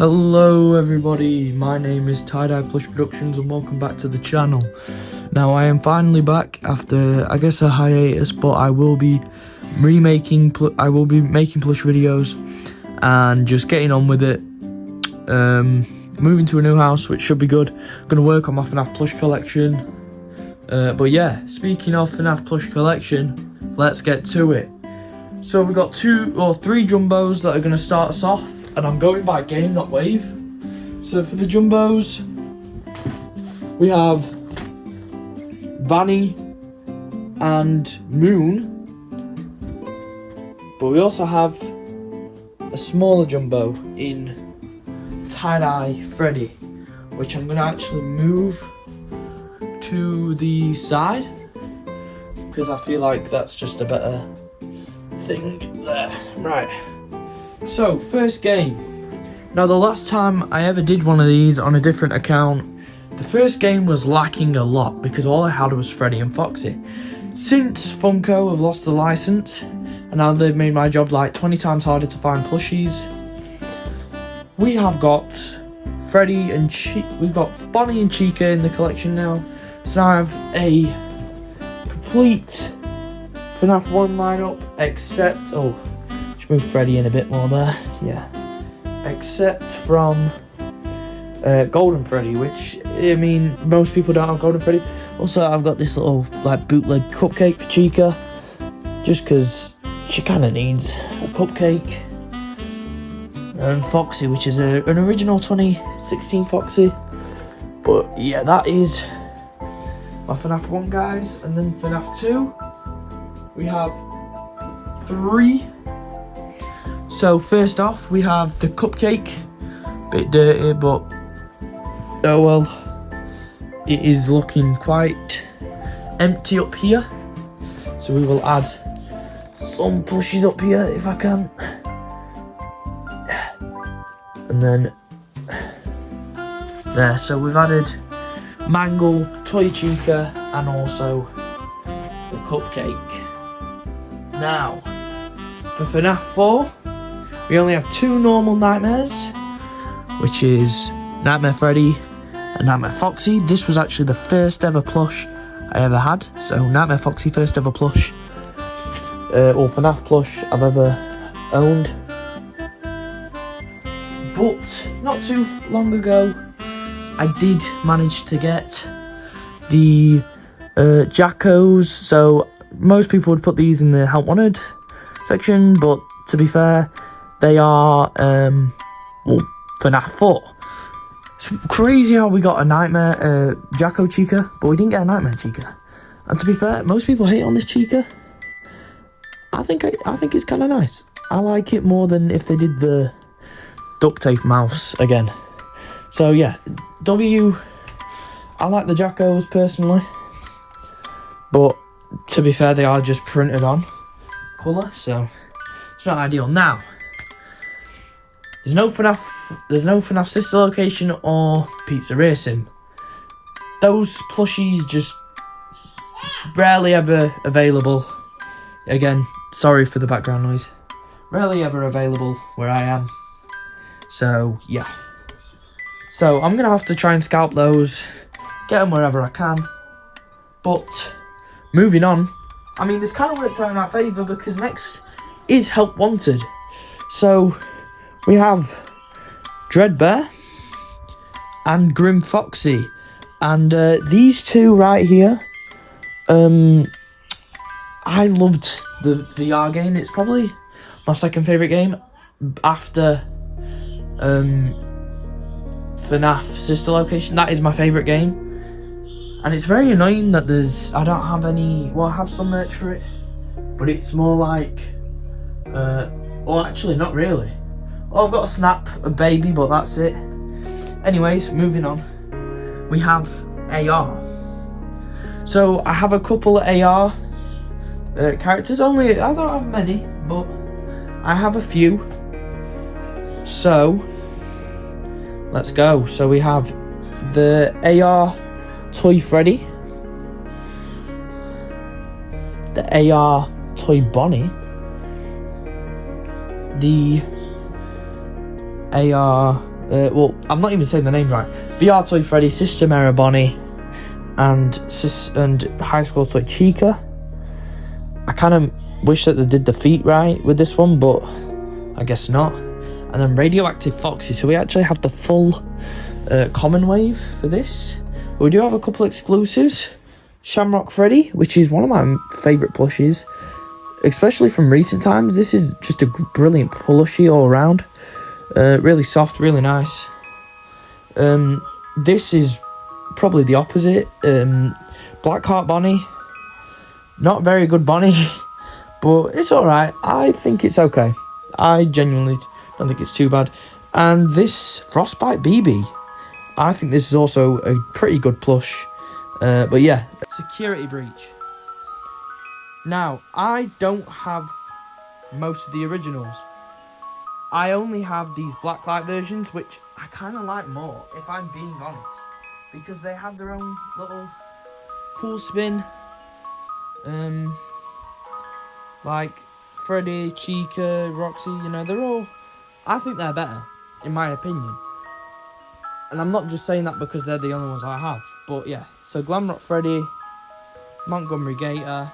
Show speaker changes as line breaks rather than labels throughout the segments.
Hello everybody, my name is Tie-Dye Plush Productions and welcome back to the channel. Now I am finally back after I guess a hiatus, but I will be making plush videos and just getting on with it. Moving to a new house, which should be good. I'm gonna work on my FNAF plush collection. But yeah, speaking of FNAF plush collection, let's get to it. So we've got 2 or 3 jumbos that are gonna start us off. And I'm going by game, not wave. So for the jumbos, we have Vanny and Moon. But we also have a smaller jumbo in Tie-Dye Freddy, which I'm going to actually move to the side because I feel like that's just a better thing there. Right. So, first game. Now, the last time I ever did one of these on a different account, the first game was lacking a lot because all I had was Freddy and Foxy. Since Funko have lost the license, and now they've made my job like 20 times harder to find plushies, we have got Freddy and we've got Bonnie and Chica in the collection now. So now I have a complete FNAF 1 lineup, except, move Freddy in a bit more there, yeah. Except from Golden Freddy, which, I mean, most people don't have Golden Freddy. Also, I've got this little, like, bootleg cupcake for Chica, just because she kind of needs a cupcake. And Foxy, which is an original 2016 Foxy. But, yeah, that is my FNAF 1, guys. And then FNAF 2, we have 3. So first off, we have the cupcake. Bit dirty, but oh well. It is looking quite empty up here. So we will add some plushies up here if I can. And then there. So we've added Mangle, Toy Chica, and also the cupcake. Now, for FNAF 4, we only have 2 normal nightmares, which is Nightmare Freddy and Nightmare Foxy. This was actually the first ever plush I ever had. So Nightmare Foxy, first ever plush, or FNAF plush I've ever owned. But not too long ago, I did manage to get the Jackos. So most people would put these in the Help Wanted section, but to be fair, they are FNAF 4. It's crazy how we got a Nightmare Jacko Chica, but we didn't get a Nightmare Chica. And to be fair, most people hate on this Chica. I think it's kind of nice. I like it more than if they did the duct tape mouse again. So yeah, I like the Jackos personally, but to be fair, they are just printed on colour, so it's not ideal. Now, there's no FNAF sister location or pizza racing. Those plushies just rarely ever available. Again, sorry for the background noise. Rarely ever available where I am. So yeah. So I'm gonna have to try and scalp those, get them wherever I can. But moving on, I mean, this kind of worked out in our favour because next is Help Wanted. So we have Dreadbear and Grim Foxy, and these 2 right here, I loved the VR game. It's probably my second favourite game after FNAF Sister Location. That is my favourite game, and it's very annoying that I don't have any. Well, I have some merch for it, but it's more like well, actually not really. Well, I've got a Snap, a baby, but that's it. Anyways, moving on. We have AR. So I have a couple of AR characters. I don't have many, but I have a few. So let's go. So we have the AR Toy Freddy, the AR Toy Bonnie, the AR well, I'm not even saying the name right. VR Toy Freddy, Sister Mara Bonnie, and High School Toy Chica. I kind of wish that they did the feet right with this one, but I guess not. And then Radioactive Foxy. So we actually have the full common wave for this. But we do have a couple exclusives. Shamrock Freddy, which is one of my favourite plushies, especially from recent times. This is just a brilliant plushie all around. Really soft, really nice. This is probably the opposite. Blackheart Bonnie. Not very good Bonnie, but it's alright. I think it's okay. I genuinely don't think it's too bad. And this Frostbite BB, I think this is also a pretty good plush. But yeah, Security Breach. Now, I don't have most of the originals. I only have these blacklight versions, which I kind of like more, if I'm being honest, because they have their own little cool spin. Like Freddy, Chica, Roxy, you know, they're all, I think they're better, in my opinion. And I'm not just saying that because they're the only ones I have, but yeah. So Glamrock Freddy, Montgomery Gator,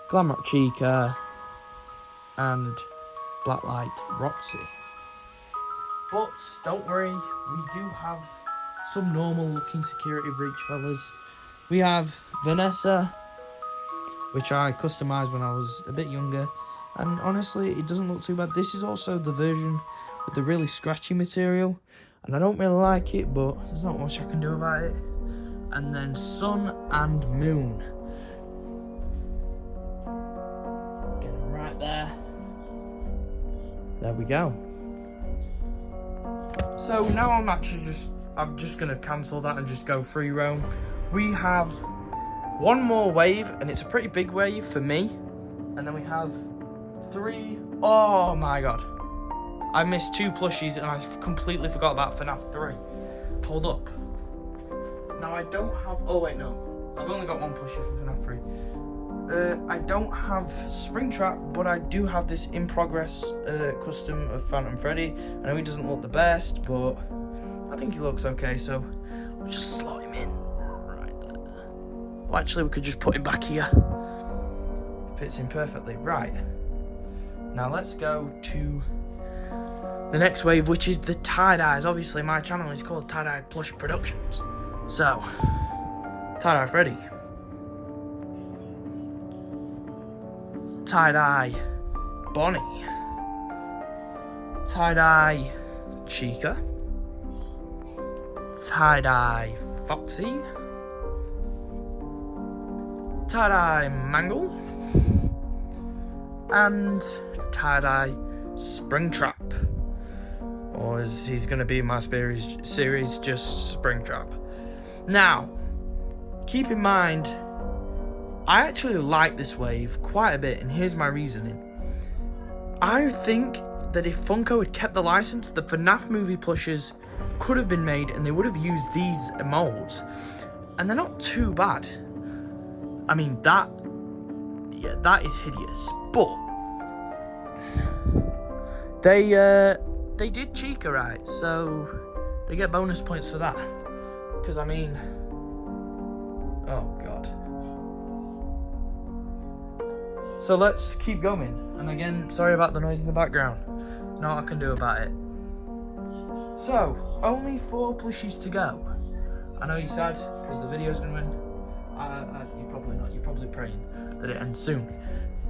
Glamrock Chica, and Blacklight Roxy. But don't worry, we do have some normal looking Security Breach fellas. We have Vanessa, which I customised when I was a bit younger, and honestly it doesn't look too bad. This is also the version with the really scratchy material, and I don't really like it, but there's not much I can do about it. And then Sun and Moon. Get them right there. There we go. So now I'm just gonna cancel that and just go free roam. We have one more wave, and it's a pretty big wave for me. And then we have 3. Oh my god. I missed 2 plushies and I completely forgot about FNAF 3. Hold up. Now I don't have, oh wait, no. I've only got 1 plushie for FNAF 3. I don't have Springtrap, but I do have this in progress custom of Phantom Freddy. I know he doesn't look the best, but I think he looks okay, so we'll just slot him in right there. Well, actually, we could just put him back here. Fits in perfectly. Right. Now let's go to the next wave, which is the tie-dyes. Obviously, my channel is called Tie-Dye Plush Productions. So, Tie-Dye Freddy. Tie-Dye Bonnie. Tie-Dye Chica. Tie-Dye Foxy. Tie-Dye Mangle. And Tie-Dye Springtrap. Or as he's going to be in my series, just Springtrap. Now, keep in mind, I actually like this wave quite a bit, and here's my reasoning. I think that if Funko had kept the license, the FNAF movie plushes could have been made, and they would have used these molds, and they're not too bad. I mean, that is hideous, but they did Chica right, so they get bonus points for that. Because I mean, oh god. So let's keep going. And again, sorry about the noise in the background. Not what I can do about it. So, only 4 plushies to go. I know you're sad because the video's going to end. You're probably not. You're probably praying that it ends soon.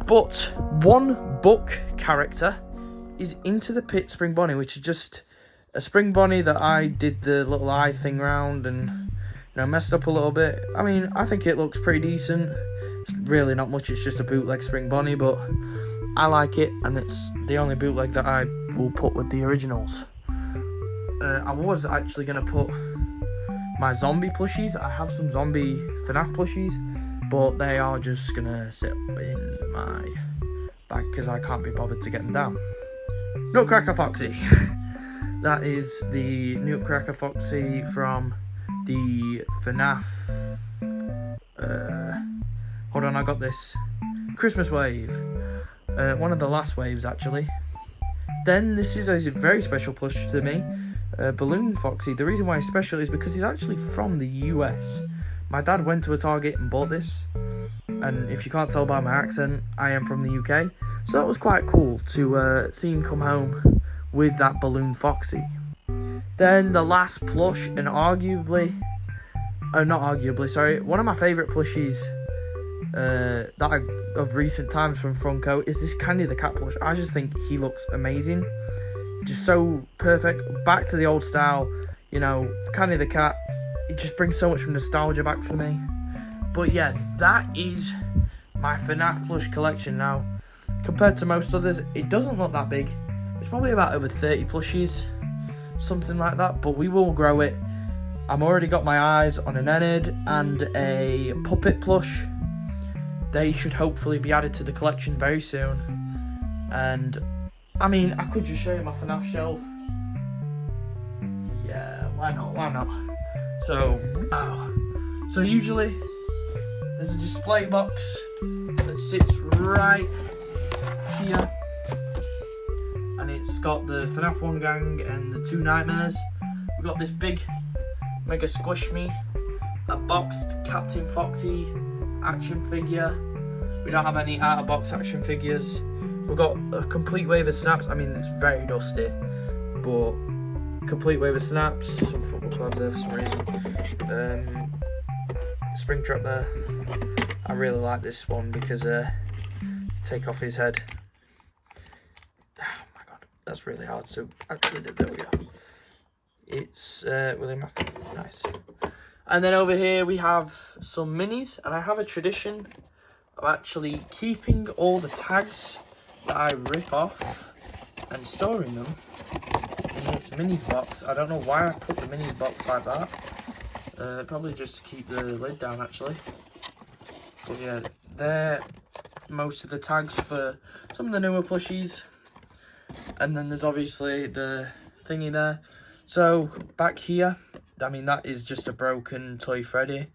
But one book character is Into the Pit Spring Bonnie, which is just a Spring Bonnie that I did the little eye thing round and messed up a little bit. I mean, I think it looks pretty decent. It's really not much, it's just a bootleg Spring Bonnie, but I like it, and it's the only bootleg that I will put with the originals. I was actually going to put my zombie plushies. I have some zombie FNAF plushies, but they are just going to sit in my bag because I can't be bothered to get them down. Nutcracker Foxy. That is the Nutcracker Foxy from the FNAF. Hold on, I got this. Christmas wave. One of the last waves, actually. Then this is a very special plush to me, Balloon Foxy. The reason why it's special is because he's actually from the US. My dad went to a Target and bought this, and if you can't tell by my accent, I am from the UK. So that was quite cool to see him come home with that Balloon Foxy. Then the last plush, and arguably, one of my favourite plushies of recent times from Funko is this Candy the Cat plush. I just think he looks amazing, just so perfect, back to the old style, you know, Candy the Cat. It just brings so much nostalgia back for me. But yeah, that is my FNAF plush collection. Now, compared to most others, it doesn't look that big. It's probably about over 30 plushies, something like that, but we will grow it. I'm already got my eyes on an Enid and a Puppet plush. They should hopefully be added to the collection very soon. And I mean, I could just show you my FNAF shelf. Yeah, why not? So usually there's a display box that sits right here, and it's got the FNAF 1 gang and the 2 nightmares. We've got this big Mega Squish Me, a boxed Captain Foxy action figure. We don't have any out of box action figures. We've got a complete wave of snaps. I mean, it's very dusty, but complete wave of snaps. Some football clubs there for some reason. Springtrap there. I really like this one because take off his head. Oh my god, that's really hard. So actually, there we go. It's William. Nice. And then over here we have some minis, and I have a tradition of actually keeping all the tags that I rip off and storing them in this minis box. I don't know why I put the minis box like that. Probably just to keep the lid down, actually. But yeah, they're most of the tags for some of the newer plushies. And then there's obviously the thingy there. So back here, I mean, that is just a broken Toy Freddy.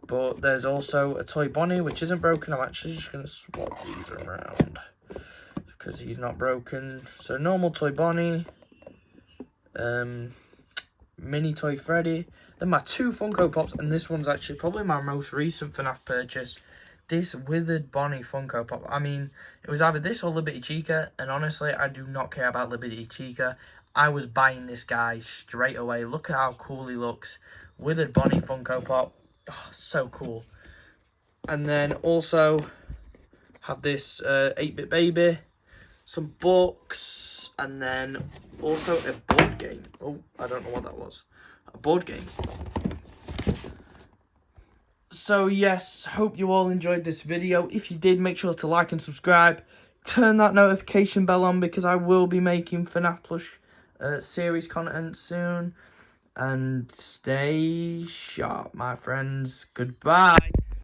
But there's also a Toy Bonnie, which isn't broken. I'm actually just going to swap these around because he's not broken. So normal Toy Bonnie, mini Toy Freddy. Then my 2 Funko Pops, and this one's actually probably my most recent FNAF purchase. This Withered Bonnie Funko Pop. I mean, it was either this or Liberty Chica, and honestly, I do not care about Liberty Chica. I was buying this guy straight away. Look at how cool he looks. Withered Bonnie Funko Pop. Oh, so cool. And then also have this 8-bit baby, some books, and then also a board game. Oh, I don't know what that was. A board game. So yes, hope you all enjoyed this video. If you did, make sure to like and subscribe. Turn that notification bell on because I will be making FNAF Plush series content soon. And stay sharp, my friends. Goodbye.